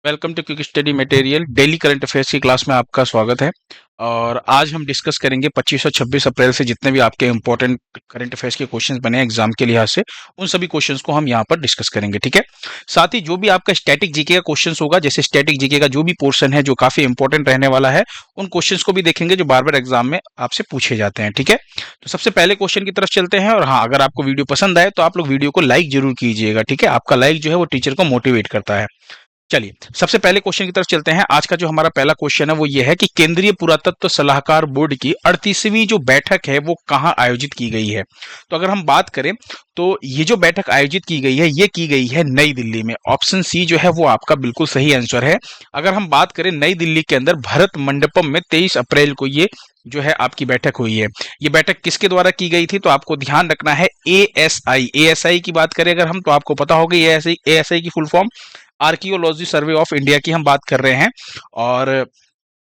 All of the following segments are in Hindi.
Welcome to quick study material. Daily current affairs की क्लास में आपका स्वागत है। और आज हम डिस्कस करेंगे 25 और 26 अप्रैल से जितने भी आपके इंपॉर्टेंट करंट अफेयर्स के क्वेश्चंस बने हैं एग्जाम के लिहाज से, उन सभी क्वेश्चंस को हम यहाँ पर डिस्कस करेंगे। ठीक है। साथ ही जो भी आपका स्टैटिक जीके का क्वेश्चंस होगा, जैसे स्टैटिक जीके का जो भी पोर्शन है जो काफी इंपॉर्टेंट रहने वाला है, उन क्वेश्चंस को भी देखेंगे जो बार बार एग्जाम में आपसे पूछे जाते हैं। ठीक है। तो सबसे पहले क्वेश्चन की तरफ चलते हैं। और हाँ, अगर आपको वीडियो पसंद आए तो आप लोग वीडियो को लाइक जरूर कीजिएगा। ठीक है। आपका लाइक जो है वो टीचर को मोटिवेट करता है। चलिए, सबसे पहले क्वेश्चन की तरफ चलते हैं। आज का जो हमारा पहला क्वेश्चन है वो ये है कि केंद्रीय पुरातत्व सलाहकार बोर्ड की 38वीं जो बैठक है वो कहाँ आयोजित की गई है। तो अगर हम बात करें तो ये जो बैठक आयोजित की गई है ये की गई है नई दिल्ली में। ऑप्शन सी जो है वो आपका बिल्कुल सही आंसर है। अगर हम बात करें नई दिल्ली के अंदर भरत मंडपम में 23 अप्रैल को ये जो है आपकी बैठक हुई है। ये बैठक किसके द्वारा की गई थी, तो आपको ध्यान रखना है एएसआई की बात करें अगर हम, तो आपको पता होगा एएसआई की full form archaeology survey of India की हम बात कर रहे हैं। और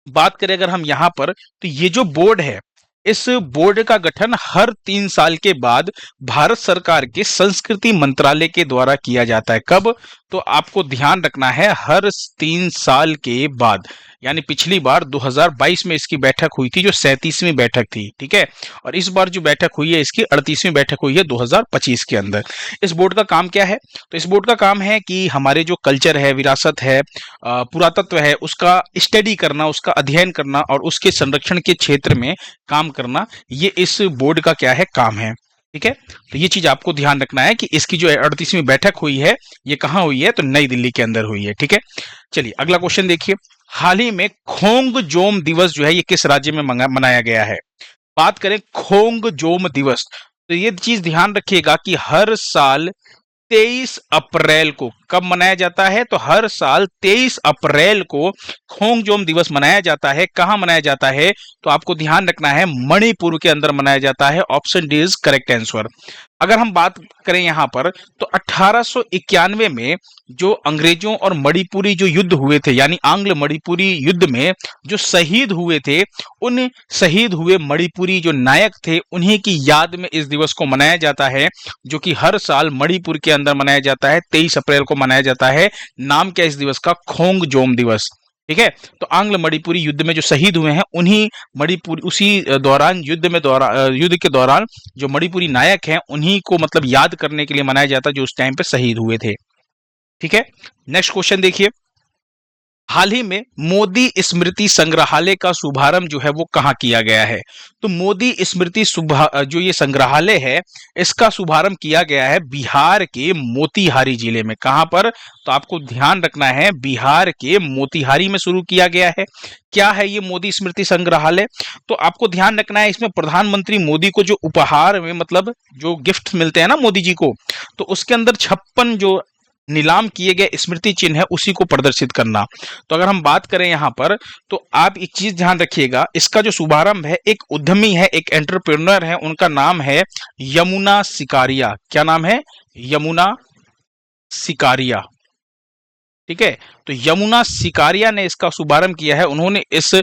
बात करें अगर हम यहाँ पर, तो ये जो बोर्ड है, इस बोर्ड का गठन हर 3 साल के बाद भारत सरकार के संस्कृति मंत्रालय के द्वारा किया जाता है। कब, तो आपको ध्यान रखना है हर 3 साल के बाद। यानी पिछली बार 2022 में इसकी बैठक हुई थी जो 37वीं बैठक थी। ठीक है। और इस बार जो बैठक हुई है इसकी 38वीं बैठक हुई है 2025 के अंदर। इस बोर्ड का काम क्या है, तो इस बोर्ड का काम है कि हमारे जो कल्चर है, विरासत है, पुरातत्व है, उसका स्टडी करना, उसका अध्ययन करना और उसके संरक्षण के क्षेत्र में काम करना, ये इस बोर्ड का क्या है, काम है। ठीक है। तो ये चीज आपको ध्यान रखना है कि इसकी जो 38वीं बैठक हुई है ये कहाँ हुई है, तो नई दिल्ली के अंदर हुई है। ठीक है। चलिए अगला क्वेश्चन देखिए। हाल ही में खोंगजोम दिवस जो है ये किस राज्य में मनाया गया है। बात करें खोंगजोम दिवस, तो ये चीज ध्यान रखिएगा कि हर साल 23 अप्रैल को कब मनाया जाता है, तो हर साल 23 अप्रैल को खोंगजोम दिवस मनाया जाता है। कहां मनाया जाता है, तो आपको ध्यान रखना है मणिपुर के अंदर मनाया जाता है। Option D is correct answer. अगर हम बात करें यहां पर, तो 1891 में जो अंग्रेजों और मणिपुरी जो युद्ध हुए थे, यानी आंग्ल मणिपुरी युद्ध में जो शहीद हुए थे, उन शहीद हुए मणिपुरी जो नायक थे उन्हीं की याद में इस दिवस को मनाया जाता है, जो कि हर साल मणिपुर के अंदर मनाया जाता है। 23 अप्रैल को मनाया जाता है। नाम क्या इस दिवस का, खोंगजोम दिवस। ठीक है। तो आंग्ल मणिपुरी युद्ध में जो शहीद हुए हैं उन्हीं मणिपुर उसी दौरान युद्ध के दौरान जो मणिपुरी नायक हैं उन्हीं को मतलब याद करने के लिए मनाया जाता है जो उस टाइम पे शहीद हुए थे। ठीक है। नेक्स्ट क्वेश्चन देखिए। हाल ही में मोदी स्मृति संग्रहालय का शुभारंभ जो है वो कहाँ किया गया है। तो मोदी स्मृति जो ये संग्रहालय है इसका शुभारंभ किया गया है बिहार के मोतिहारी जिले में। कहां पर, तो आपको ध्यान रखना है बिहार के मोतिहारी में शुरू किया गया है। क्या है ये मोदी स्मृति संग्रहालय, तो आपको ध्यान रखना है इसमें प्रधानमंत्री मोदी को जो उपहार में मतलब जो गिफ्ट मिलते हैं ना मोदी जी को, तो उसके अंदर 56 जो नीलाम किए गए स्मृति चिन्ह है उसी को प्रदर्शित करना। तो अगर हम बात करें यहां पर, तो आप एक चीज ध्यान रखिएगा, इसका जो शुभारंभ है एक उद्यमी है, एक एंटरप्रेन्योर है, उनका नाम है यमुना सिकारिया। क्या नाम है, यमुना सिकारिया। ठीक है। तो यमुना सिकारिया ने इसका शुभारंभ किया है। उन्होंने इस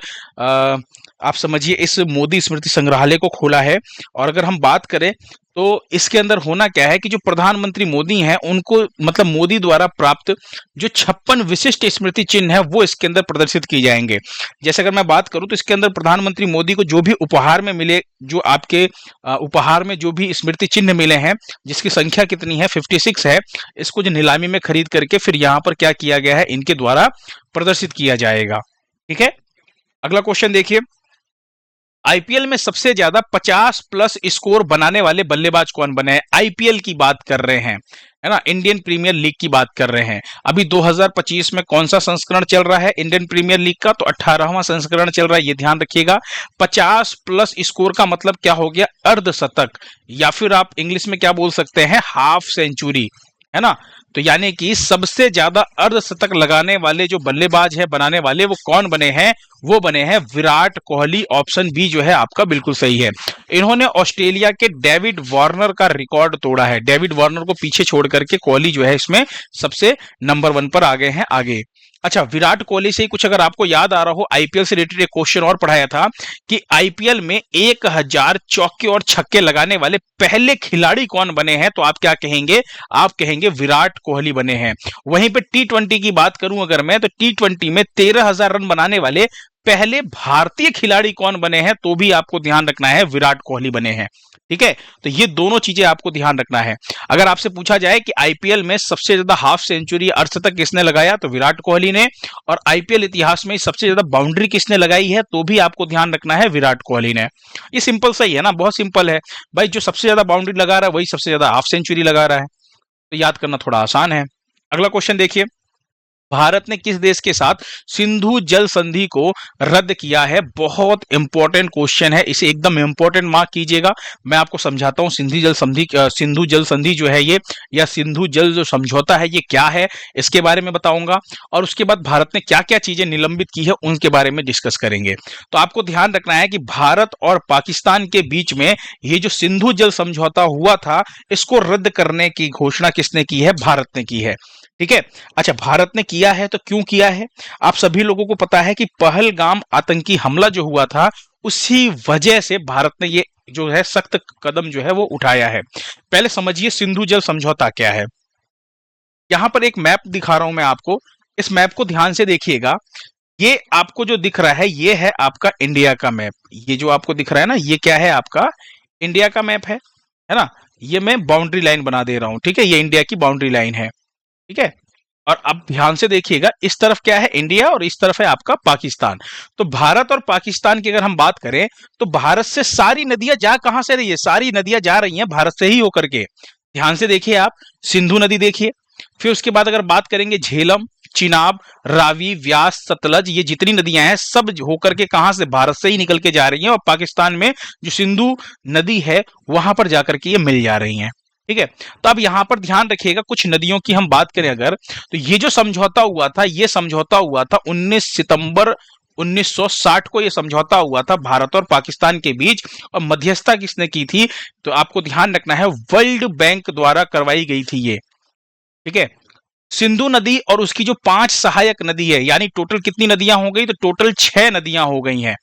आप समझिए इस मोदी स्मृति संग्रहालय को खोला है। और अगर हम बात करें तो इसके अंदर होना क्या है कि जो प्रधानमंत्री मोदी हैं उनको मतलब मोदी द्वारा प्राप्त जो 56 विशिष्ट स्मृति चिन्ह है वो इसके अंदर प्रदर्शित किए जाएंगे। जैसे अगर मैं बात करूं तो इसके अंदर प्रधानमंत्री मोदी को जो भी उपहार में मिले, जो आपके उपहार में जो भी स्मृति चिन्ह मिले हैं जिसकी संख्या कितनी है, 56 है, इसको जो नीलामी में खरीद करके फिर यहाँ पर क्या किया गया है, इनके द्वारा प्रदर्शित किया जाएगा। ठीक है। अगला क्वेश्चन देखिए। आईपीएल में सबसे ज्यादा 50+ स्कोर बनाने वाले बल्लेबाज कौन बने हैं। आईपीएल की बात कर रहे हैं, है ना, इंडियन प्रीमियर लीग की बात कर रहे हैं। अभी 2025 में कौन सा संस्करण चल रहा है इंडियन प्रीमियर लीग का, तो 18वां संस्करण चल रहा है, ये ध्यान रखिएगा। 50+ स्कोर का मतलब क्या हो गया, अर्धशतक, या फिर आप इंग्लिश में क्या बोल सकते हैं, हाफ सेंचुरी, है ना। तो यानी कि सबसे ज्यादा अर्धशतक लगाने वाले जो बल्लेबाज है बनाने वाले, वो कौन बने हैं, वो बने हैं विराट कोहली। ऑप्शन बी जो है आपका बिल्कुल सही है। इन्होंने ऑस्ट्रेलिया के डेविड वार्नर का रिकॉर्ड तोड़ा है। डेविड वार्नर को पीछे छोड़ करके कोहली जो है इसमें सबसे नंबर 1 पर आ गए हैं आगे। अच्छा, विराट कोहली से ही कुछ अगर आपको याद आ रहा हो, आईपीएल से रिलेटेड एक क्वेश्चन और पढ़ाया था कि आईपीएल में 1000 चौके और छक्के लगाने वाले पहले खिलाड़ी कौन बने हैं, तो आप क्या कहेंगे, आप कहेंगे विराट कोहली बने हैं। वहीं पे टी20 की बात करूं अगर मैं, तो टी20 में 13,000 रन बनाने वाले पहले भारतीय खिलाड़ी कौन बने हैं, तो भी आपको ध्यान रखना है, विराट कोहली बने हैं। ठीक है, तो ये दोनों चीजें आपको ध्यान रखना है। अगर आपसे पूछा जाए कि आईपीएल में सबसे ज्यादा हाफ सेंचुरी अर्धशतक किसने लगाया, तो विराट कोहली ने, और आईपीएल इतिहास में सबसे ज्यादा बाउंड्री किसने लगाई है, तो भी आपको ध्यान रखना है, विराट कोहली ने। ये सिंपल सही है ना, बहुत सिंपल है भाई, जो सबसे ज्यादा बाउंड्री लगा रहा है वही सबसे ज्यादा हाफ सेंचुरी लगा रहा है, तो याद करना थोड़ा आसान है। अगला क्वेश्चन देखिए, भारत ने किस देश के साथ सिंधु जल संधि को रद्द किया है? बहुत इंपॉर्टेंट क्वेश्चन है, इसे एकदम इंपॉर्टेंट मार्क कीजिएगा। मैं आपको समझाता हूं सिंधु जल संधि जो है ये, या सिंधु जल जो समझौता है ये क्या है, इसके बारे में बताऊंगा, और उसके बाद भारत ने क्या क्या चीजें निलंबित की है उनके बारे में डिस्कस करेंगे। तो आपको ध्यान रखना है कि भारत और पाकिस्तान के बीच में ये जो सिंधु जल समझौता हुआ था, इसको रद्द करने की घोषणा किसने की है? भारत ने की है। ठीक है, अच्छा, भारत ने किया है तो क्यों किया है? आप सभी लोगों को पता है कि पहलगाम आतंकी हमला जो हुआ था, उसी वजह से भारत ने ये जो है सख्त कदम जो है वो उठाया है। पहले समझिए सिंधु जल समझौता क्या है। यहां पर एक मैप दिखा रहा हूं मैं आपको, इस मैप को ध्यान से देखिएगा। ये आपको जो दिख रहा है ये है आपका इंडिया का मैप। ये जो आपको दिख रहा है ना, ये क्या है? आपका इंडिया का मैप है ना। ये मैं बाउंड्री लाइन बना दे रहा हूं, ठीक है, ये इंडिया की बाउंड्री लाइन है। ठीक है, और अब ध्यान से देखिएगा, इस तरफ क्या है? इंडिया, और इस तरफ है आपका पाकिस्तान। तो भारत और पाकिस्तान की अगर हम बात करें, तो भारत से सारी नदियां जा कहां से रही है? सारी नदियां जा रही हैं भारत से ही होकर के। ध्यान से देखिए आप, सिंधु नदी देखिए, फिर उसके बाद अगर बात करेंगे झेलम, चिनाब, रावी, व्यास, सतलज, ये जितनी नदियां हैं सब होकर के कहां से? भारत से ही निकल के जा रही हैं, और पाकिस्तान में जो सिंधु नदी है वहां पर जाकर के ये मिल जा रही हैं। ठीक है, तो अब यहां पर ध्यान रखिएगा, कुछ नदियों की हम बात करें अगर, तो ये जो समझौता हुआ था, ये समझौता हुआ था 19 सितंबर 1960 को, ये समझौता हुआ था भारत और पाकिस्तान के बीच, और मध्यस्थता किसने की थी? तो आपको ध्यान रखना है, वर्ल्ड बैंक द्वारा करवाई गई थी ये। ठीक है, सिंधु नदी और उसकी जो 5 सहायक नदी है, यानी टोटल कितनी नदियां हो गई? तो टोटल 6 नदियां हो गई हैं।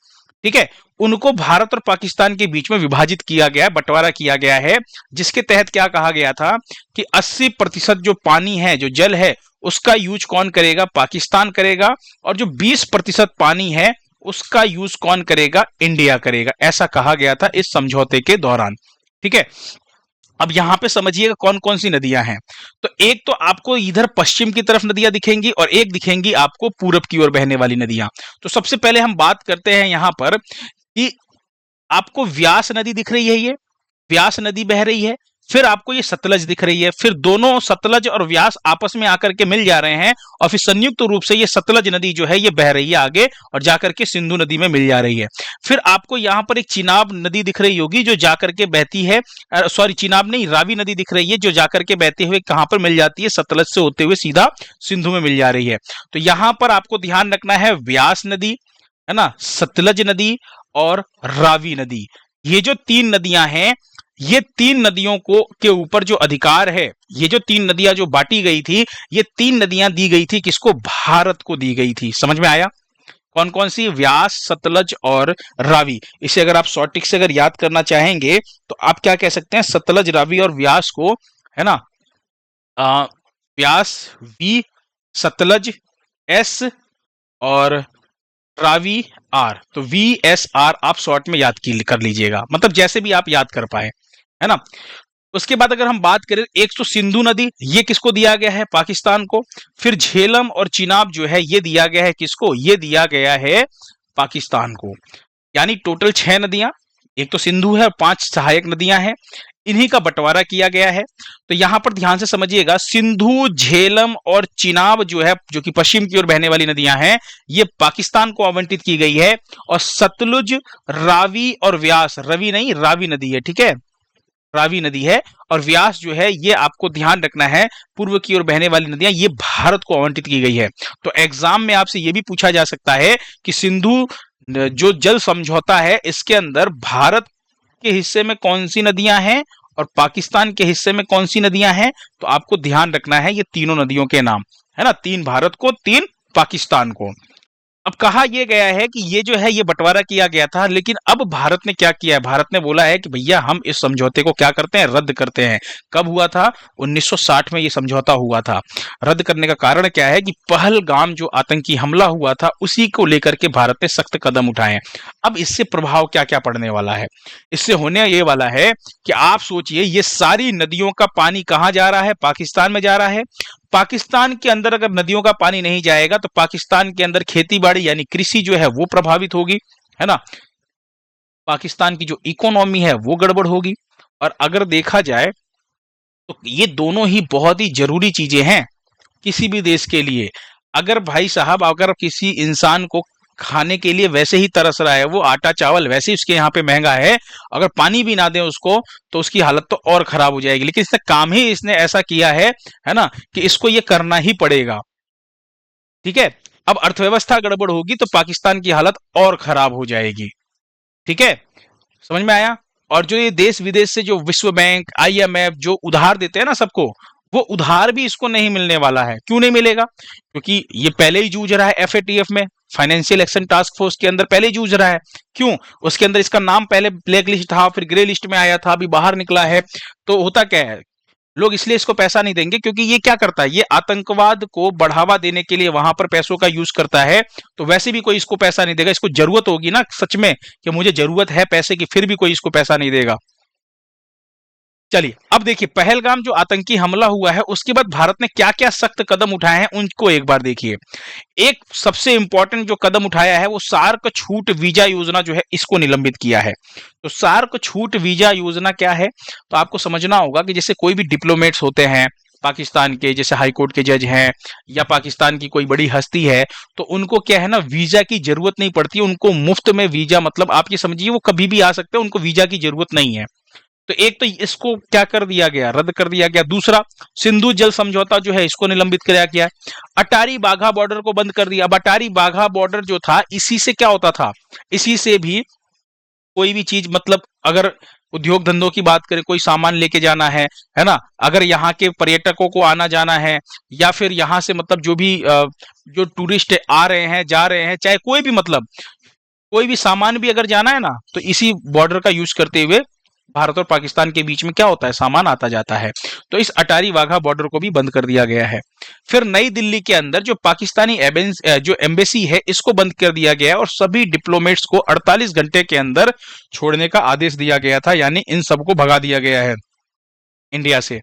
ठीक है, उनको भारत और पाकिस्तान के बीच में विभाजित किया गया है, बंटवारा किया गया है, जिसके तहत क्या कहा गया था कि 80% जो पानी है, जो जल है, उसका यूज कौन करेगा? पाकिस्तान करेगा, और जो 20% पानी है उसका यूज कौन करेगा? इंडिया करेगा। ऐसा कहा गया था इस समझौते के दौरान। ठीक है, अब यहां पे समझिएगा कौन कौन सी नदियां हैं। तो एक तो आपको इधर पश्चिम की तरफ नदियां दिखेंगी, और एक दिखेंगी आपको पूरब की ओर बहने वाली नदियां। तो सबसे पहले हम बात करते हैं यहां पर कि आपको व्यास नदी दिख रही है, ये व्यास नदी बह रही है, फिर आपको ये सतलज दिख रही है, फिर दोनों सतलज और व्यास आपस में आकर के मिल जा रहे हैं, और फिर संयुक्त रूप से ये सतलज नदी जो है ये बह रही है आगे, और जाकर के सिंधु नदी में मिल जा रही है। फिर आपको यहां पर एक चिनाब नदी दिख रही होगी जो जाकर के बहती है, सॉरी चिनाब नहीं, रावी नदी दिख रही है जो जाकर के बहते हुए कहां पर मिल जाती है? सतलज से होते हुए सीधा सिंधु में मिल जा रही है। तो यहां पर आपको ध्यान रखना है, व्यास नदी है ना, सतलज नदी और रावी नदी, ये जो 3 नदियां हैं, ये 3 नदियों को के ऊपर जो अधिकार है, ये जो 3 नदियां जो बांटी गई थी, ये 3 नदियां दी गई थी किसको? भारत को दी गई थी। समझ में आया? कौन कौन सी? व्यास, सतलज और रावी। इसे अगर आप शॉर्ट ट्रिक से अगर याद करना चाहेंगे तो आप क्या कह सकते हैं? सतलज, रावी और व्यास को, है ना, व्यास वी, सतलज एस, और रावी आर। तो वी एस आर आप शॉर्ट में याद कर लीजिएगा, मतलब जैसे भी आप याद कर पाए, है ना। उसके बाद अगर हम बात करें, एक तो सिंधु नदी, ये किसको दिया गया है? पाकिस्तान को। फिर झेलम और चिनाब जो है ये दिया गया है किसको? ये दिया गया है पाकिस्तान को। यानी टोटल 6 नदियां, एक तो सिंधु है और 5 सहायक नदियां हैं, इन्हीं का बंटवारा किया गया है। तो यहां पर ध्यान से समझिएगा, सिंधु, झेलम और चिनाब जो है, जो कि पश्चिम की ओर बहने वाली नदियां हैं, ये पाकिस्तान को आवंटित की गई है, और सतलुज, रावी और व्यास, रवि नहीं रावी नदी है, ठीक है, रावी नदी है, और व्यास जो है ये आपको ध्यान रखना है, पूर्व की ओर बहने वाली नदियां ये भारत को आवंटित की गई है। तो एग्जाम में आपसे ये भी पूछा जा सकता है कि सिंधु जो जल समझौता है इसके अंदर भारत के हिस्से में कौन सी नदियां हैं और पाकिस्तान के हिस्से में कौन सी नदियां हैं। तो आपको ध्यान रखना है ये तीनों नदियों के नाम, है ना, 3 भारत को, 3 पाकिस्तान को। अब कहा यह गया है कि ये जो है ये बंटवारा किया गया था, लेकिन अब भारत ने क्या किया है, भारत ने बोला है कि भैया हम इस समझौते को क्या करते हैं, रद्द करते हैं। कब हुआ था? 1960 में ये समझौता हुआ था। रद्द करने का कारण क्या है कि पहलगाम जो आतंकी हमला हुआ था उसी को लेकर के भारत ने सख्त कदम उठाए हैं। अब इससे प्रभाव क्या क्या पड़ने वाला है? इससे होने ये वाला है कि आप सोचिए, ये सारी नदियों का पानी कहाँ जा रहा है? पाकिस्तान में जा रहा है। पाकिस्तान के अंदर अगर नदियों का पानी नहीं जाएगा तो पाकिस्तान के अंदर खेती बाड़ी यानी कृषि जो है वो प्रभावित होगी, है ना। पाकिस्तान की जो इकोनॉमी है वो गड़बड़ होगी। और अगर देखा जाए तो ये दोनों ही बहुत ही जरूरी चीजें हैं किसी भी देश के लिए। अगर भाई साहब, अगर किसी इंसान को खाने के लिए वैसे ही तरस रहा है, वो आटा चावल वैसे ही उसके यहाँ पे महंगा है, अगर पानी भी ना दें उसको तो उसकी हालत तो और खराब हो जाएगी। लेकिन इसने काम ही इसने ऐसा किया है ना, कि इसको ये करना ही पड़ेगा। ठीक है। अब अर्थव्यवस्था गड़बड़ होगी तो पाकिस्तान की हालत और खराब हो जाएगी। ठीक है, समझ में आया। और जो ये देश विदेश से जो विश्व बैंक, आईएमएफ जो उधार देते हैं ना सबको, वो उधार भी इसको नहीं मिलने वाला है। क्यों नहीं मिलेगा? क्योंकि ये पहले ही जूझ रहा है एफएटीएफ में, फाइनेंशियल एक्शन टास्क फोर्स के अंदर पहले ही जूझ रहा है। क्यों? उसके अंदर इसका नाम पहले ब्लैक लिस्ट था, फिर ग्रे लिस्ट में आया था, अभी बाहर निकला है। तो होता क्या है, लोग इसलिए इसको पैसा नहीं देंगे क्योंकि ये क्या करता है, ये आतंकवाद को बढ़ावा देने के लिए वहां पर पैसों का यूज करता है। तो वैसे भी कोई इसको पैसा नहीं देगा। इसको जरूरत होगी ना सच में कि मुझे जरूरत है पैसे की, फिर भी कोई इसको पैसा नहीं देगा। चलिए अब देखिए, पहलगाम जो आतंकी हमला हुआ है उसके बाद भारत ने क्या क्या सख्त कदम उठाए हैं उनको एक बार देखिए। एक सबसे इंपॉर्टेंट जो कदम उठाया है वो सार्क छूट वीजा योजना जो है इसको निलंबित किया है। तो सार्क छूट वीजा योजना क्या है? तो आपको समझना होगा कि जैसे कोई भी डिप्लोमेट्स होते हैं पाकिस्तान के, जैसे हाई कोर्ट के जज हैं या पाकिस्तान की कोई बड़ी हस्ती है, तो उनको क्या है ना, वीजा की जरूरत नहीं पड़ती। उनको मुफ्त में वीजा, मतलब आप ये समझिए वो कभी भी आ सकते हैं, उनको वीजा की जरूरत नहीं है। तो एक तो इसको क्या कर दिया गया, रद्द कर दिया गया। दूसरा, सिंधु जल समझौता जो है इसको निलंबित किया गया। अटारी बाघा बॉर्डर को बंद कर दिया। अब अटारी बाघा बॉर्डर जो था, इसी से क्या होता था, इसी से भी कोई भी चीज, मतलब अगर उद्योग धंधों की बात करें, कोई सामान लेके जाना है ना, अगर यहाँ के पर्यटकों को आना जाना है, या फिर यहाँ से मतलब जो भी जो टूरिस्ट आ रहे हैं जा रहे हैं, चाहे कोई भी, मतलब कोई भी सामान भी अगर जाना है ना, तो इसी बॉर्डर का यूज करते हुए भारत और पाकिस्तान के बीच में क्या होता है, सामान आता जाता है। तो इस अटारी वाघा बॉर्डर को भी बंद कर दिया गया है। फिर नई दिल्ली के अंदर जो पाकिस्तानी जो एम्बेसी है इसको बंद कर दिया गया है और सभी डिप्लोमेट्स को 48 घंटे के अंदर छोड़ने का आदेश दिया गया था, यानी इन सबको भगा दिया गया है इंडिया से।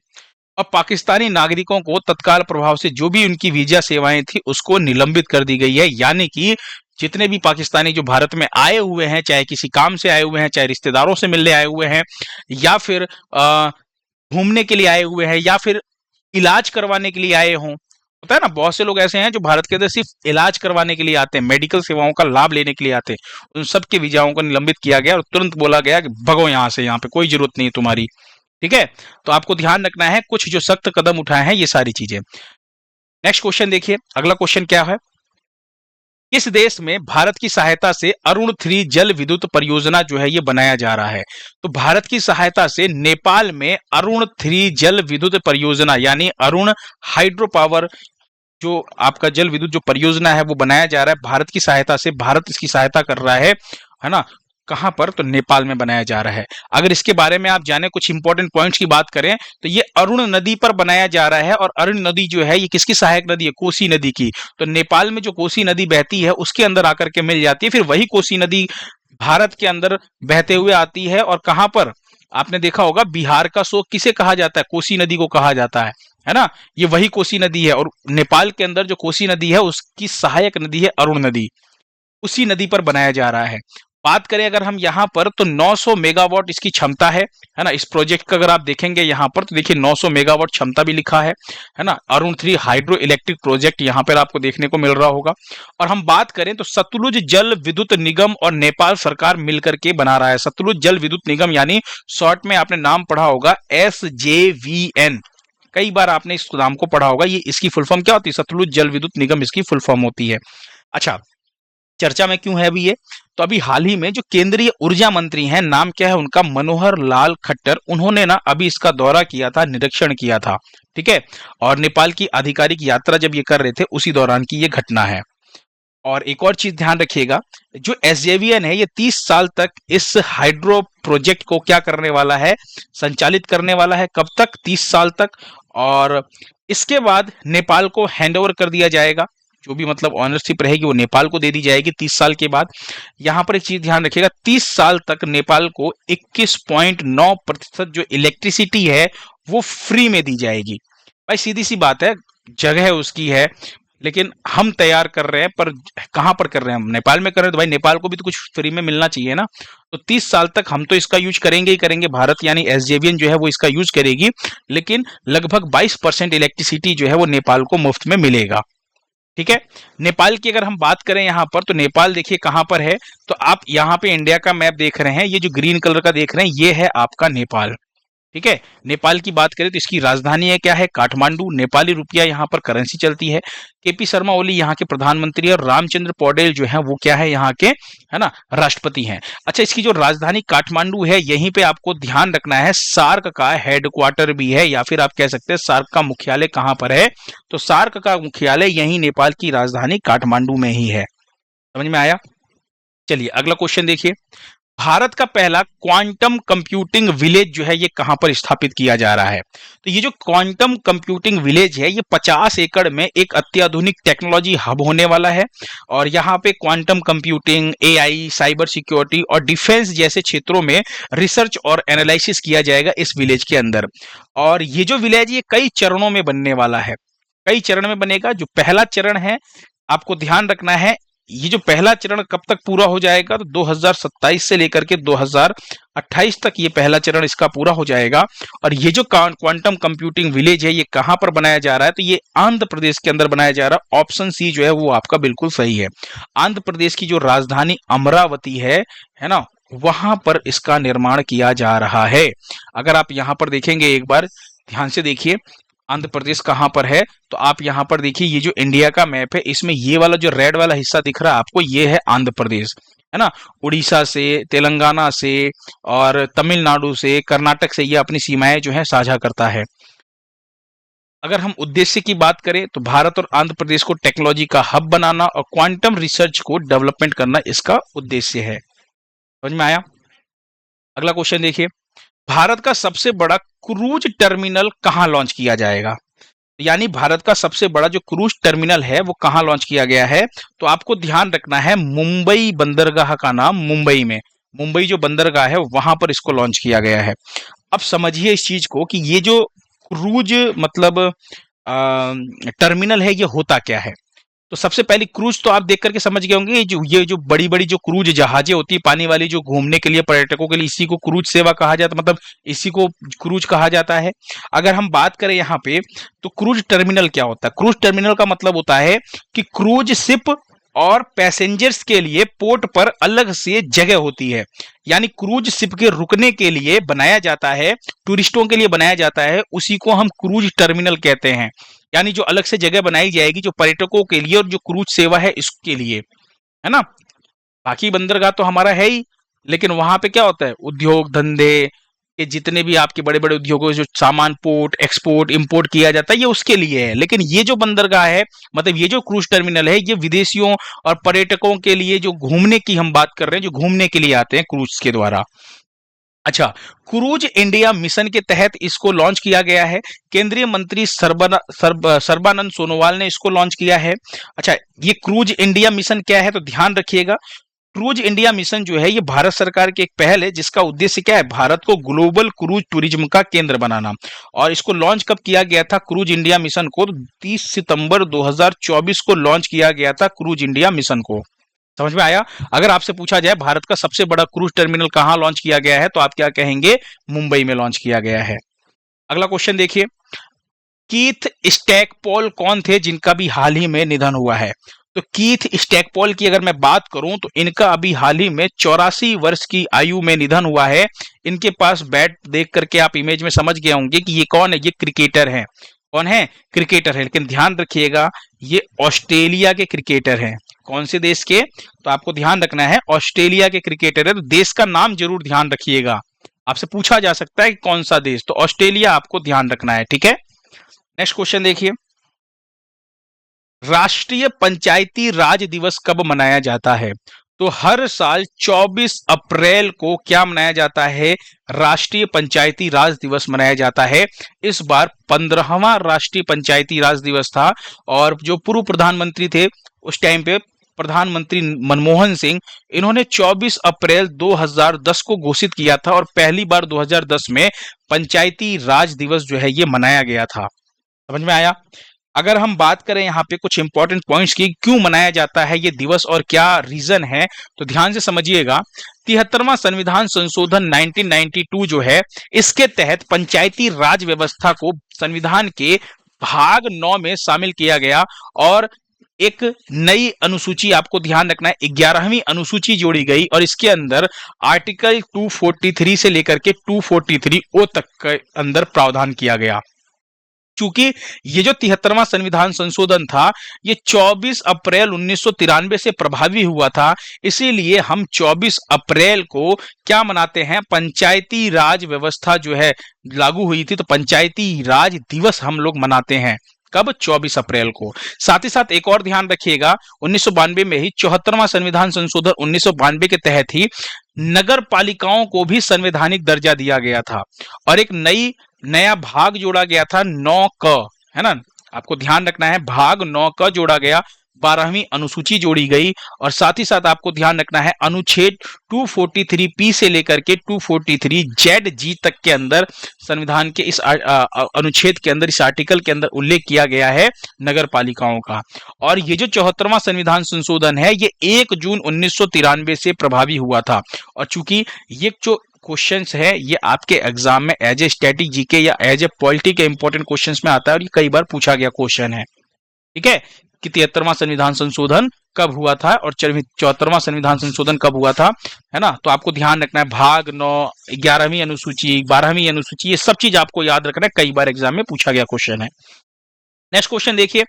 अब पाकिस्तानी नागरिकों को तत्काल प्रभाव से जो भी उनकी वीजा सेवाएं थी उसको निलंबित कर दी गई है। यानी कि जितने भी पाकिस्तानी जो भारत में आए हुए हैं, चाहे किसी काम से आए हुए हैं, चाहे रिश्तेदारों से मिलने आए हुए हैं, या फिर घूमने के लिए आए हुए हैं, या फिर इलाज करवाने के लिए आए हों। होता है ना, बहुत से लोग ऐसे हैं जो भारत के अंदर सिर्फ इलाज करवाने के लिए आते हैं, मेडिकल सेवाओं का लाभ लेने के लिए आते हैं। उन सब के वीजाओं को निलंबित किया गया और तुरंत बोला गया कि भगो यहाँ से, यहाँ पे कोई जरूरत नहीं है तुम्हारी। ठीक है, तो आपको ध्यान रखना है कुछ जो सख्त कदम उठाए हैं ये सारी चीजें। नेक्स्ट क्वेश्चन देखिए, अगला क्वेश्चन क्या है, किस देश में भारत की सहायता से अरुण 3 जल विद्युत परियोजना जो है ये बनाया जा रहा है? तो भारत की सहायता से नेपाल में अरुण 3 जल विद्युत परियोजना यानी अरुण हाइड्रो पावर जो आपका जल विद्युत जो परियोजना है वो बनाया जा रहा है भारत की सहायता से। भारत इसकी सहायता कर रहा है ना। कहां पर? तो नेपाल में बनाया जा रहा है। अगर इसके बारे में आप जाने, कुछ इंपॉर्टेंट पॉइंट्स की बात करें तो ये अरुण नदी पर बनाया जा रहा है। और अरुण नदी जो है ये किसकी सहायक नदी है? कोसी नदी की। तो नेपाल में जो कोसी नदी बहती है उसके अंदर आकर के मिल जाती है। फिर वही कोसी नदी भारत के अंदर बहते हुए आती है। और कहां पर? आपने देखा होगा बिहार का शोक किसे कहा जाता है? कोसी नदी को कहा जाता है ना। ये वही कोसी नदी है। और नेपाल के अंदर जो कोसी नदी है उसकी सहायक नदी है अरुण नदी। उसी नदी पर बनाया जा रहा है। बात करें अगर हम यहाँ पर, तो 900 मेगावाट इसकी क्षमता है ना। इस प्रोजेक्ट का अगर आप देखेंगे यहाँ पर तो देखिए 900 मेगावाट क्षमता भी लिखा है ना। अरुण 3 हाइड्रो इलेक्ट्रिक प्रोजेक्ट यहाँ पर आपको देखने को मिल रहा होगा। और हम बात करें तो सतलुज जल विद्युत निगम और नेपाल सरकार मिलकर के बना रहा है। सतलुज जल विद्युत निगम यानी शॉर्ट में आपने नाम पढ़ा होगा SJVN। कई बार आपने इस नाम को पढ़ा होगा। ये इसकी फुल फॉर्म क्या होती है? सतलुज जल विद्युत निगम इसकी फुल फॉर्म होती है। अच्छा, चर्चा में क्यों है अभी ये? तो अभी हाल ही में जो केंद्रीय ऊर्जा मंत्री हैं, नाम क्या है उनका? मनोहर लाल खट्टर। उन्होंने ना अभी इसका दौरा किया था, निरीक्षण किया था। ठीक है, और नेपाल की आधिकारिक यात्रा जब ये कर रहे थे उसी दौरान की ये घटना है। और एक और चीज ध्यान रखिएगा, जो एसजेवीएन है ये 30 साल तक इस हाइड्रो प्रोजेक्ट को क्या करने वाला है, संचालित करने वाला है। कब तक? 30 साल तक। और इसके बाद नेपाल को हैंडओवर कर दिया जाएगा, जो भी मतलब ऑनरशिप रहेगी वो नेपाल को दे दी जाएगी 30 साल के बाद। यहां पर एक चीज ध्यान रखिएगा, 30 साल तक नेपाल को 21.9% जो इलेक्ट्रिसिटी है वो फ्री में दी जाएगी। भाई सीधी सी बात है, जगह उसकी है, लेकिन हम तैयार कर रहे हैं, पर कहां पर कर रहे हैं? हम नेपाल में कर रहे हैं, तो भाई नेपाल को भी तो कुछ फ्री में मिलना चाहिए ना। तो 30 साल तक हम तो इसका यूज करेंगे ही करेंगे, भारत यानी एसजेवीएन जो है वो इसका यूज करेगी, लेकिन लगभग 22% इलेक्ट्रिसिटी जो है वो नेपाल को मुफ्त में मिलेगा। ठीक है। नेपाल की अगर हम बात करें यहां पर, तो नेपाल देखिए कहां पर है, तो आप यहां पे इंडिया का मैप देख रहे हैं, ये जो ग्रीन कलर का देख रहे हैं ये है आपका नेपाल। ठीक है। नेपाल की बात करें तो इसकी राजधानी है क्या है? काठमांडू। नेपाली रुपया यहाँ पर करेंसी चलती है। केपी शर्मा ओली यहाँ के प्रधानमंत्री और रामचंद्र पौडेल जो है वो क्या है यहाँ के, है ना, राष्ट्रपति हैं। अच्छा, इसकी जो राजधानी काठमांडू है, यहीं पे आपको ध्यान रखना है सार्क का हेडक्वार्टर भी है, या फिर आप कह सकते हैं सार्क का मुख्यालय कहां पर है, तो सार्क का मुख्यालय यही नेपाल की राजधानी काठमांडू में ही है। समझ में आया? चलिए अगला क्वेश्चन देखिए, भारत का पहला क्वांटम कंप्यूटिंग विलेज जो है ये कहां पर स्थापित किया जा रहा है? तो ये जो क्वांटम कंप्यूटिंग विलेज है ये 50 एकड़ में एक अत्याधुनिक टेक्नोलॉजी हब होने वाला है, और यहाँ पे quantum computing, AI, cyber security और डिफेंस जैसे क्षेत्रों में रिसर्च और एनालिसिस किया जाएगा इस विलेज के अंदर। और ये जो विलेज ये कई चरणों में बनने वाला है, कई चरण में बनेगा। जो पहला चरण है, आपको ध्यान रखना है, ये जो पहला चरण कब तक पूरा हो जाएगा, तो 2027 से लेकर के 2028 तक ये पहला चरण इसका पूरा हो जाएगा। और ये जो क्वांटम कंप्यूटिंग विलेज है ये कहां पर बनाया जा रहा है, तो ये आंध्र प्रदेश के अंदर बनाया जा रहा है। ऑप्शन सी जो है वो आपका बिल्कुल सही है। आंध्र प्रदेश की जो राजधानी अमरावती है ना, वहां पर इसका निर्माण किया जा रहा है। अगर आप यहां पर देखेंगे, एक बार ध्यान से देखिए आंध्र प्रदेश कहां पर है, तो आप यहां पर देखिए ये जो इंडिया का मैप है इसमें ये वाला जो रेड वाला हिस्सा दिख रहा है आपको, ये है आंध्र प्रदेश, है ना। उड़ीसा से, तेलंगाना से और तमिलनाडु से, कर्नाटक से ये अपनी सीमाएं जो है साझा करता है। अगर हम उद्देश्य की बात करें तो भारत और आंध्र प्रदेश को टेक्नोलॉजी का हब बनाना और क्वांटम रिसर्च को डेवलपमेंट करना इसका उद्देश्य है। समझ में आया? अगला क्वेश्चन देखिए, भारत का सबसे बड़ा क्रूज टर्मिनल कहां लॉन्च किया जाएगा? यानी भारत का सबसे बड़ा जो क्रूज टर्मिनल है वो कहां लॉन्च किया गया है, तो आपको ध्यान रखना है मुंबई बंदरगाह का नाम, मुंबई में, मुंबई जो बंदरगाह है वहां पर इसको लॉन्च किया गया है। अब समझिए इस चीज को कि ये जो क्रूज मतलब टर्मिनल है ये होता क्या है। तो सबसे पहले क्रूज तो आप देख करके समझ गए होंगे, ये जो बड़ी बड़ी जो क्रूज जहाजें होती है पानी वाली, जो घूमने के लिए पर्यटकों के लिए, इसी को क्रूज सेवा कहा जाता है, मतलब इसी को क्रूज कहा जाता है। अगर हम बात करें यहाँ पे, तो क्रूज टर्मिनल क्या होता है? क्रूज टर्मिनल का मतलब होता है कि क्रूज शिप और पैसेंजर्स के लिए पोर्ट पर अलग से जगह होती है। यानी क्रूज शिप के रुकने के लिए बनाया जाता है, टूरिस्टों के लिए बनाया जाता है, उसी को हम क्रूज टर्मिनल कहते हैं। यानी जो अलग से जगह बनाई जाएगी जो पर्यटकों के लिए और जो क्रूज सेवा है इसके लिए, है ना। बाकी बंदरगाह तो हमारा है ही, लेकिन वहां पे क्या होता है, उद्योग धंधे के जितने भी आपके बड़े बड़े उद्योगों से जो सामान पोर्ट एक्सपोर्ट इंपोर्ट किया जाता है ये उसके लिए है। लेकिन ये जो बंदरगाह है, मतलब ये जो क्रूज टर्मिनल है, ये विदेशियों और पर्यटकों के लिए, जो घूमने की हम बात कर रहे हैं, जो घूमने के लिए आते हैं क्रूज के द्वारा। अच्छा, क्रूज इंडिया मिशन के तहत इसको लॉन्च किया गया है। केंद्रीय मंत्री सर्बानंद सोनोवाल ने इसको लॉन्च किया है। अच्छा, ये क्रूज इंडिया मिशन क्या है, तो ध्यान रखिएगा, क्रूज इंडिया मिशन जो है ये भारत सरकार की एक पहल है जिसका उद्देश्य क्या है, भारत को ग्लोबल क्रूज टूरिज्म का केंद्र बनाना। और इसको लॉन्च कब किया गया था क्रूज इंडिया मिशन को, तो 30 सितंबर 2024 को लॉन्च किया गया था क्रूज इंडिया मिशन को। समझ में आया? अगर आपसे पूछा जाए भारत का सबसे बड़ा क्रूज टर्मिनल कहां लॉन्च किया गया है, तो आप क्या कहेंगे, मुंबई में लॉन्च किया गया है। अगला क्वेश्चन देखिए, कीथ स्टैकपोल कौन थे जिनका भी हाल ही में निधन हुआ है? तो कीथ स्टैकपोल की अगर मैं बात करूं तो इनका अभी हाल ही में 84 वर्ष की आयु में निधन हुआ है। इनके पास बैट देख करके आप इमेज में समझ गए होंगे कि ये कौन है, ये क्रिकेटर है। कौन है? क्रिकेटर है। लेकिन ध्यान रखिएगा ये ऑस्ट्रेलिया के क्रिकेटर हैं। कौन से देश के? तो आपको ध्यान रखना है ऑस्ट्रेलिया के क्रिकेटर है, तो देश का नाम जरूर ध्यान रखिएगा, आपसे पूछा जा सकता है कि कौन सा देश, तो ऑस्ट्रेलिया आपको ध्यान रखना है। ठीक है, नेक्स्ट क्वेश्चन देखिए, राष्ट्रीय पंचायती राज दिवस कब मनाया जाता है? तो हर साल 24 अप्रैल को क्या मनाया जाता है? राष्ट्रीय पंचायती राज दिवस मनाया जाता है। इस बार 15वां राष्ट्रीय पंचायती राज दिवस था और जो पूर्व प्रधानमंत्री थे उस टाइम पे प्रधानमंत्री मनमोहन सिंह, इन्होंने 24 अप्रैल 2010 को घोषित किया था और पहली बार 2010 में पंचायती राज दिवस जो है ये मनाया गया था। समझ में आया? अगर हम बात करें यहाँ पे कुछ इंपॉर्टेंट पॉइंट्स की, क्यों मनाया जाता है ये दिवस और क्या रीजन है, तो ध्यान से समझिएगा। 73वां संविधान संशोधन 1992 जो है, इसके तहत पंचायती राज व्यवस्था को संविधान के भाग 9 में शामिल किया गया और एक नई अनुसूची, आपको ध्यान रखना है, 11वीं अनुसूची जोड़ी गई और इसके अंदर आर्टिकल 243 से लेकर के 243 ओ तक के अंदर प्रावधान किया गया। चूंकि ये जो 73वां संविधान संशोधन था ये 24 अप्रैल 1993 से प्रभावी हुआ था, इसीलिए हम 24 अप्रैल को क्या मनाते हैं? पंचायती राज व्यवस्था जो है लागू हुई थी, तो पंचायती राज दिवस हम लोग मनाते हैं। कब? 24 अप्रैल को। साथ ही साथ एक और ध्यान रखिएगा, 1992 में ही 74वां संविधान संशोधन 1992 के तहत ही नगर पालिकाओं को भी संवैधानिक दर्जा दिया गया था और एक नया भाग जोड़ा गया था 9 क, है ना? आपको ध्यान रखना है, भाग 9 क जोड़ा गया, 12वीं अनुसूची जोड़ी गई और साथ ही साथ आपको ध्यान रखना है अनुच्छेद 243 से लेकर के 243 ZG तक के अंदर संविधान के इस अनुच्छेद के अंदर, इस आर्टिकल के अंदर उल्लेख किया गया है नगर पालिकाओं का। और ये जो 74वां संविधान संशोधन है ये 1 जून 1993 से प्रभावी हुआ था और चूंकि ये जो क्वेश्चंस है ये आपके एग्जाम में एज ए स्टैटिक जीके या एज ए पॉलिटी के इंपॉर्टेंट क्वेश्चंस में आता है और ये कई बार पूछा गया क्वेश्चन है। ठीक है कि 73वां संविधान संशोधन कब हुआ था और 74वां संविधान संशोधन कब हुआ था, है ना? तो आपको ध्यान रखना है, भाग 9, 11वीं अनुसूची, 12वीं अनुसूची, ये सब चीज आपको याद रखना है, कई बार एग्जाम में पूछा गया क्वेश्चन है। नेक्स्ट क्वेश्चन देखिए,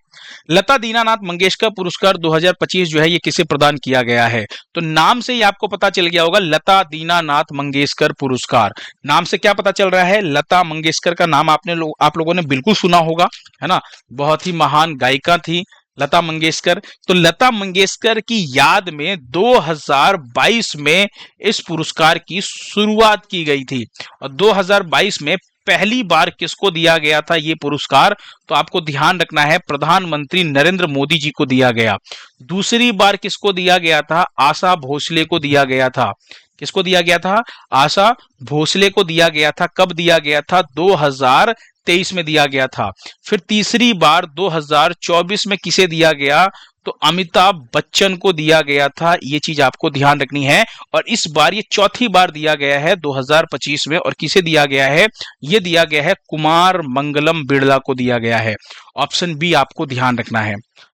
लता दीनानाथ मंगेशकर पुरस्कार 2025 जो है ये किसे प्रदान किया गया है? तो नाम से ही आपको पता चल गया होगा, लता दीनानाथ मंगेशकर पुरस्कार। नाम से क्या पता चल रहा है? लता मंगेशकर का नाम आप लोगों ने बिल्कुल सुना होगा, है ना? बहुत ही महान गायिका थी लता मंगेशकर। तो लता मंगेशकर की याद में 2022 में इस पुरस्कार की शुरुआत की गई थी और 2022 में पहली बार किसको दिया गया था ये पुरस्कार? तो आपको ध्यान रखना है, प्रधानमंत्री नरेंद्र मोदी जी को दिया गया। दूसरी बार किसको दिया गया था? आशा भोसले को दिया गया था। किसको दिया गया था? आशा भोसले को दिया गया था। कब दिया गया था? 2023 में दिया गया था। फिर तीसरी बार 2024 में किसे दिया गया? तो अमिताभ बच्चन को दिया गया था। ये चीज आपको ध्यान रखनी है और इस बार ये चौथी बार दिया गया है 2025 में। और किसे दिया गया है? ये दिया गया है कुमार मंगलम बिड़ला को दिया गया है। ऑप्शन बी आपको ध्यान रखना है,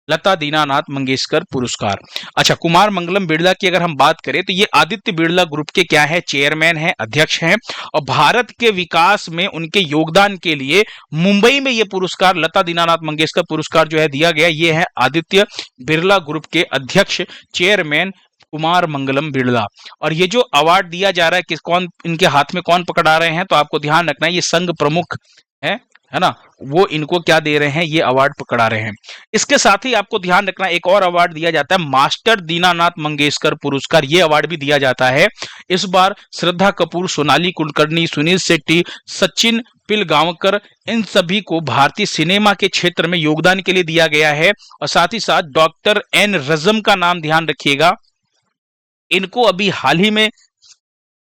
लता दीनानाथ मंगेशकर पुरस्कार। अच्छा, कुमार मंगलम बिड़ला की अगर हम बात करें तो ये आदित्य बिड़ला ग्रुप के क्या है? चेयरमैन है, अध्यक्ष हैं और भारत के विकास में उनके योगदान के लिए मुंबई में ये पुरस्कार, लता दीनानाथ मंगेशकर पुरस्कार जो है दिया गया। ये है आदित्य बिड़ला ग्रुप के अध्यक्ष, चेयरमैन कुमार मंगलम बिड़ला। और ये जो अवार्ड दिया जा रहा है, कौन इनके हाथ में कौन पकड़ा रहे हैं? तो आपको ध्यान रखना है, ये संघ प्रमुख है ना, वो इनको क्या दे रहे हैं? ये अवार्ड पकड़ा रहे हैं। इसके साथ ही आपको ध्यान रखना, एक और अवार्ड दिया जाता है, मास्टर दीनानाथ मंगेशकर पुरस्कार। ये अवार्ड भी दिया जाता है। इस बार श्रद्धा कपूर, सोनाली कुलकर्णी, सुनील शेट्टी, सचिन पिलगांवकर, इन सभी को भारतीय सिनेमा के क्षेत्र में योगदान के लिए दिया गया है। और साथ ही साथ डॉक्टर एन रजम का नाम ध्यान रखिएगा, इनको अभी हाल ही में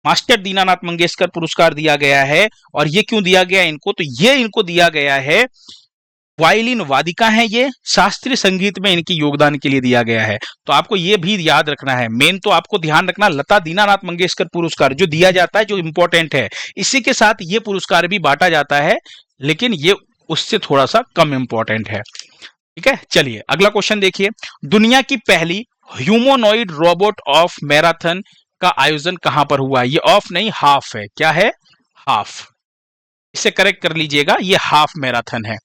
मास्टर दीनानाथ मंगेशकर पुरस्कार दिया गया है। और ये क्यों दिया गया इनको? तो ये इनको दिया गया है, वायलिन वादिका है ये, शास्त्रीय संगीत में इनकी योगदान के लिए दिया गया है। तो आपको ये भी याद रखना है। मेन तो आपको ध्यान रखना, लता दीनानाथ मंगेशकर पुरस्कार जो दिया जाता है, जो इंपॉर्टेंट है, इसी के साथ ये पुरस्कार भी बांटा जाता है, लेकिन ये उससे थोड़ा सा कम इंपॉर्टेंट है। ठीक है, चलिए अगला क्वेश्चन देखिए, दुनिया की पहली ह्यूमनॉइड रोबोट ऑफ मैराथन का आयोजन कहां पर हुआ? ये ऑफ नहीं, हाफ है। क्या है? हाफ। इसे करेक्ट कर लीजिएगा, ये हाफ मैराथन है।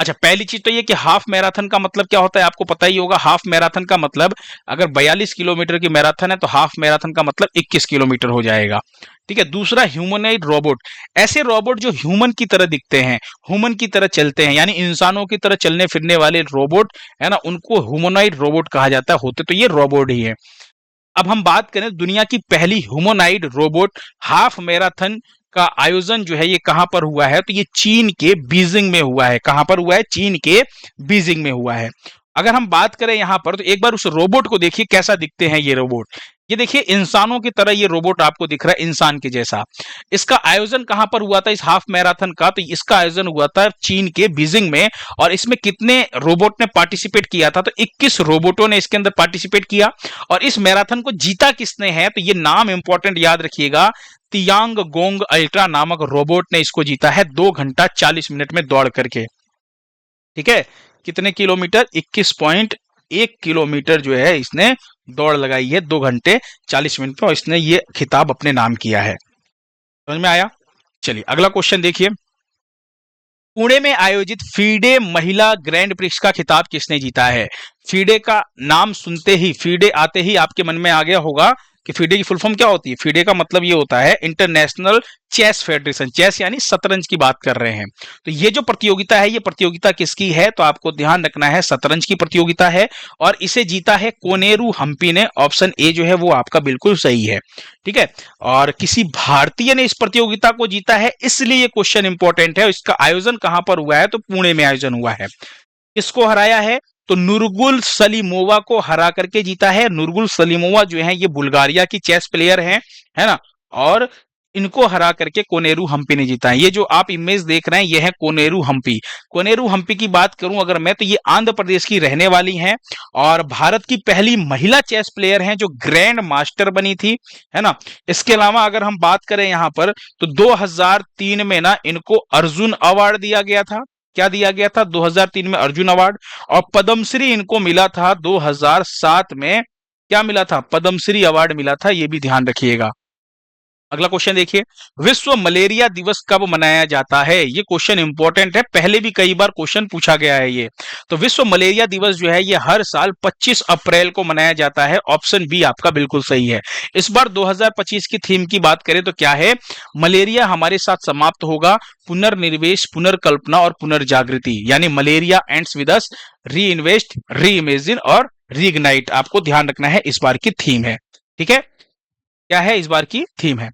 अच्छा, पहली चीज तो ये कि हाफ मैराथन का मतलब क्या होता है, आपको पता ही होगा। हाफ मैराथन का मतलब, अगर 42 किलोमीटर की मैराथन है तो हाफ मैराथन का मतलब 21 किलोमीटर हो जाएगा। ठीक है। दूसरा, ह्यूमनॉइड रोबोट, ऐसे रोबोट जो ह्यूमन की तरह दिखते हैं, ह्यूमन की तरह चलते हैं, यानी इंसानों की तरह चलने फिरने वाले रोबोट, है ना, उनको ह्यूमनॉइड रोबोट कहा जाता है। होते तो ये रोबोट ही है। अब हम बात करें दुनिया की पहली ह्यूमनॉइड रोबोट हाफ मैराथन का आयोजन जो है ये कहां पर हुआ है, तो ये चीन के बीजिंग में हुआ है। कहां पर हुआ है? चीन के बीजिंग में हुआ है। अगर हम बात करें यहां पर, तो एक बार उस रोबोट को देखिए कैसा दिखते हैं ये रोबोट। ये देखिए इंसानों की तरह ये रोबोट आपको दिख रहा है, इंसान के जैसा। इसका आयोजन कहां पर हुआ था इस हाफ मैराथन का? तो इसका आयोजन हुआ था चीन के बीजिंग में। और इसमें कितने रोबोट ने पार्टिसिपेट किया था? तो 21 रोबोटों ने इसके अंदर पार्टिसिपेट किया। और इस मैराथन को जीता किसने है? तो ये नाम इंपॉर्टेंट याद रखिएगा, तियांग गोंग अल्ट्रा नामक रोबोट ने इसको जीता है 2 घंटा 40 मिनट में दौड़ करके। ठीक है। कितने किलोमीटर? 21.1 किलोमीटर जो है इसने दौड़ लगाई है 2 घंटे 40 मिनट में, और इसने ये खिताब अपने नाम किया है। समझ में आया? चलिए अगला क्वेश्चन देखिए। पुणे में आयोजित फीडे महिला ग्रैंड प्रिक्स का खिताब किसने जीता है? फीडे का नाम सुनते ही, फीडे आते ही आपके मन में आ गया होगा कि फीडे की फुल फॉर्म क्या होती है। फीडे का मतलब ये होता है इंटरनेशनल चेस फेडरेशन। चेस यानी शतरंज की बात कर रहे हैं। तो ये जो प्रतियोगिता है, ये प्रतियोगिता किसकी है? तो आपको ध्यान रखना है शतरंज की प्रतियोगिता है, और इसे जीता है कोनेरू हम्पी ने। ऑप्शन ए जो है वो आपका बिल्कुल सही है। ठीक है। और किसी भारतीय ने इस प्रतियोगिता को जीता है, इसलिए ये क्वेश्चन इंपॉर्टेंट है। इसका आयोजन कहां पर हुआ है? तो पुणे में आयोजन हुआ है। किसको हराया है? तो नुरगुल सलीमोवा को हरा करके जीता है। नुरगुल सलीमोवा जो है ये बुल्गारिया की चेस प्लेयर हैं, है ना, और इनको हरा करके कोनेरू हम्पी ने जीता है। ये जो आप इमेज देख रहे हैं ये है कोनेरू हम्पी। कोनेरू हम्पी की बात करूं अगर मैं, तो ये आंध्र प्रदेश की रहने वाली हैं, और भारत की पहली महिला चेस प्लेयर हैं जो ग्रैंड मास्टर बनी थी, है ना। इसके अलावा अगर हम बात करें यहां पर, तो 2003 में ना इनको अर्जुन अवार्ड दिया गया था। क्या दिया गया था? 2003 में अर्जुन अवार्ड। और पद्मश्री इनको मिला था 2007 में। क्या मिला था? पद्मश्री अवार्ड मिला था, ये भी ध्यान रखिएगा। अगला क्वेश्चन देखिए, विश्व मलेरिया दिवस कब मनाया जाता है? ये क्वेश्चन इंपॉर्टेंट है, पहले भी कई बार क्वेश्चन पूछा गया है ये। तो विश्व मलेरिया दिवस जो है ये हर साल 25 अप्रैल को मनाया जाता है। ऑप्शन बी आपका बिल्कुल सही है। इस बार 2025 की थीम की बात करें तो क्या है? मलेरिया हमारे साथ समाप्त होगा, पुनर्निवेश, पुनर्कल्पना और पुनर्जागृति। यानी मलेरिया एंड्स विद अस, री इन्वेस्ट, री इमेजिन और रीइग्नाइट। आपको ध्यान रखना है, इस बार की थीम है। ठीक है। क्या है? इस बार की थीम है।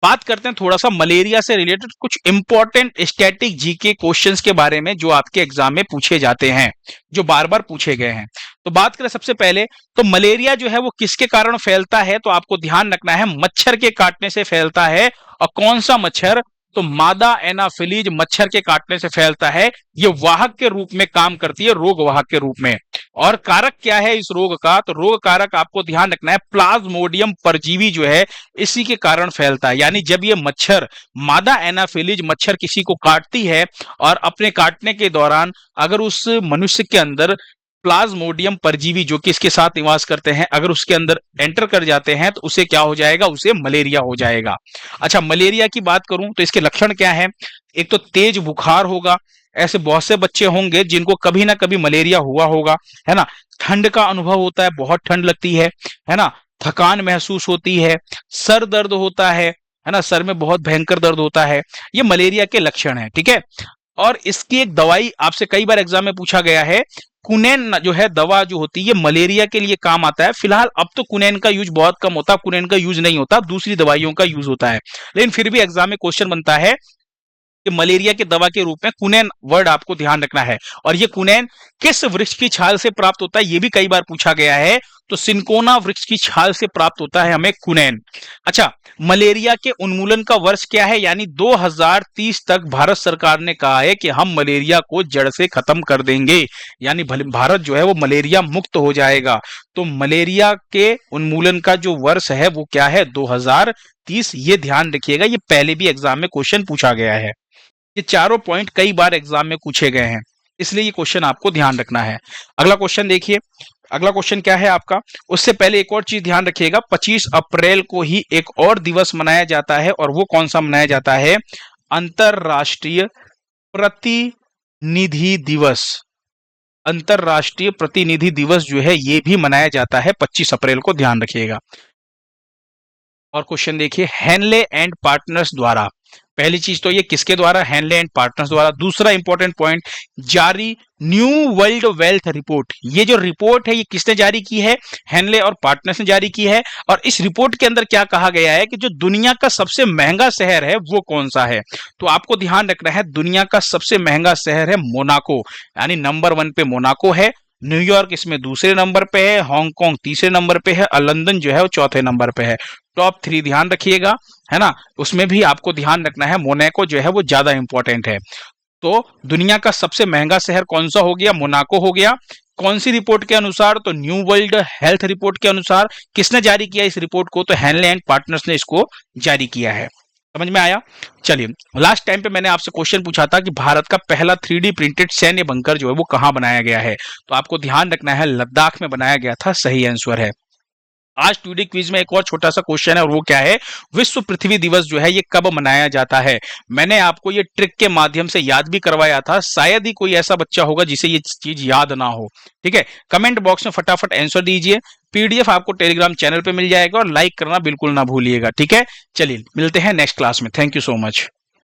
बात करते हैं थोड़ा सा मलेरिया से रिलेटेड कुछ इंपॉर्टेंट स्टैटिक जीके क्वेश्चंस के बारे में जो आपके एग्जाम में पूछे जाते हैं, जो बार बार पूछे गए हैं। तो बात करें सबसे पहले, तो मलेरिया जो है वो किसके कारण फैलता है? तो आपको ध्यान रखना है मच्छर के काटने से फैलता है। और कौन सा मच्छर? तो मादा एनाफिलीज मच्छर के काटने से फैलता है। ये वाहक के रूप में काम करती है, रोग वाहक के रूप में। और कारक क्या है इस रोग का? तो रोग कारक आपको ध्यान रखना है प्लाज्मोडियम परजीवी जो है इसी के कारण फैलता है। यानी जब ये मच्छर, मादा एनाफिलीज मच्छर किसी को काटती है, और अपने काटने के दौरान अगर उस मनुष्य के अंदर प्लाज्मोडियम परजीवी जो कि इसके साथ निवास करते हैं, अगर उसके अंदर एंटर कर जाते हैं तो उसे क्या हो जाएगा? उसे मलेरिया हो जाएगा। अच्छा, मलेरिया की बात करूं तो इसके लक्षण क्या है? एक तो तेज बुखार होगा। ऐसे बहुत से बच्चे होंगे जिनको कभी ना कभी मलेरिया हुआ होगा, है ना। ठंड का अनुभव होता है, बहुत ठंड लगती है ना। थकान महसूस होती है, सर दर्द होता है ना, सर में बहुत भयंकर दर्द होता है। ये मलेरिया के लक्षण है। ठीक है। और इसकी एक दवाई आपसे कई बार एग्जाम में पूछा गया है। कुनैन जो है दवा जो होती है, ये मलेरिया के लिए काम आता है। फिलहाल अब तो कुनैन का यूज बहुत कम होता है, कुनैन का यूज नहीं होता, दूसरी दवाइयों का यूज होता है। लेकिन फिर भी एग्जाम में क्वेश्चन बनता है कि मलेरिया की दवा के रूप में कुनैन वर्ड आपको ध्यान रखना है। और ये कुनैन किस वृक्ष की छाल से प्राप्त होता है? ये भी कई बार पूछा गया है। तो सिंकोना वृक्ष की छाल से प्राप्त होता है हमें कुनैन। अच्छा, मलेरिया के उन्मूलन का वर्ष क्या है? यानी 2030 तक भारत सरकार ने कहा है कि हम मलेरिया को जड़ से खत्म कर देंगे। यानी भारत जो है वो मलेरिया मुक्त हो जाएगा। तो मलेरिया के उन्मूलन का जो वर्ष है वो क्या है? 2030। ये ध्यान रखिएगा, ये पहले भी एग्जाम में क्वेश्चन पूछा गया है। ये चारों पॉइंट कई बार एग्जाम में पूछे गए हैं, इसलिए ये क्वेश्चन आपको ध्यान रखना है। अगला क्वेश्चन देखिए। अगला क्वेश्चन क्या है आपका? उससे पहले एक और चीज ध्यान रखिएगा, 25 अप्रैल को ही एक और दिवस मनाया जाता है, और वो कौन सा मनाया जाता है? अंतरराष्ट्रीय प्रतिनिधि निधि दिवस, अंतरराष्ट्रीय प्रतिनिधि दिवस जो है ये भी मनाया जाता है 25 अप्रैल को, ध्यान रखिएगा। और क्वेश्चन देखिए, हेनले एंड पार्टनर्स द्वारा, पहली चीज तो ये किसके द्वारा, हेनले एंड पार्टनर्स द्वारा। दूसरा इंपॉर्टेंट पॉइंट, जारी न्यू वर्ल्ड वेल्थ रिपोर्ट, ये जो रिपोर्ट है ये किसने जारी की है, हेनले और पार्टनर्स ने जारी की है। और इस रिपोर्ट के अंदर क्या कहा गया है कि जो दुनिया का सबसे महंगा शहर है वो कौन सा है, तो आपको ध्यान रखना है दुनिया का सबसे महंगा शहर है मोनाको, यानी नंबर 1 पे मोनाको है, न्यूयॉर्क इसमें दूसरे नंबर पे है, हांगकांग तीसरे नंबर पे है और लंदन जो है वो चौथे नंबर पे है। टॉप 3 ध्यान रखिएगा, है ना, उसमें भी आपको ध्यान रखना है मोनाको जो है वो ज्यादा इंपॉर्टेंट है। तो दुनिया का सबसे महंगा शहर कौन सा हो गया, मोनाको हो गया। कौन सी रिपोर्ट के अनुसार, तो न्यू वर्ल्ड हेल्थ रिपोर्ट के अनुसार। किसने जारी किया इस रिपोर्ट को, तो हेनले एंड पार्टनर्स ने इसको जारी किया है। समझ में आया। चलिए, लास्ट टाइम पे मैंने आपसे क्वेश्चन पूछा था कि भारत का पहला 3D प्रिंटेड सैन्य बंकर जो है वो कहां बनाया गया है, तो आपको ध्यान रखना है लद्दाख में बनाया गया था, सही आंसर है। आज टूडे क्विज में एक और छोटा सा क्वेश्चन है और वो क्या है, विश्व पृथ्वी दिवस जो है ये कब मनाया जाता है। मैंने आपको ये ट्रिक के माध्यम से याद भी करवाया था, शायद ही कोई ऐसा बच्चा होगा जिसे ये चीज याद ना हो। ठीक है, कमेंट बॉक्स में फटाफट आंसर दीजिए। पीडीएफ आपको टेलीग्राम चैनल पे मिल जाएगा और लाइक करना बिल्कुल ना भूलिएगा। ठीक है, चलिए मिलते हैं नेक्स्ट क्लास में। Thank you so much.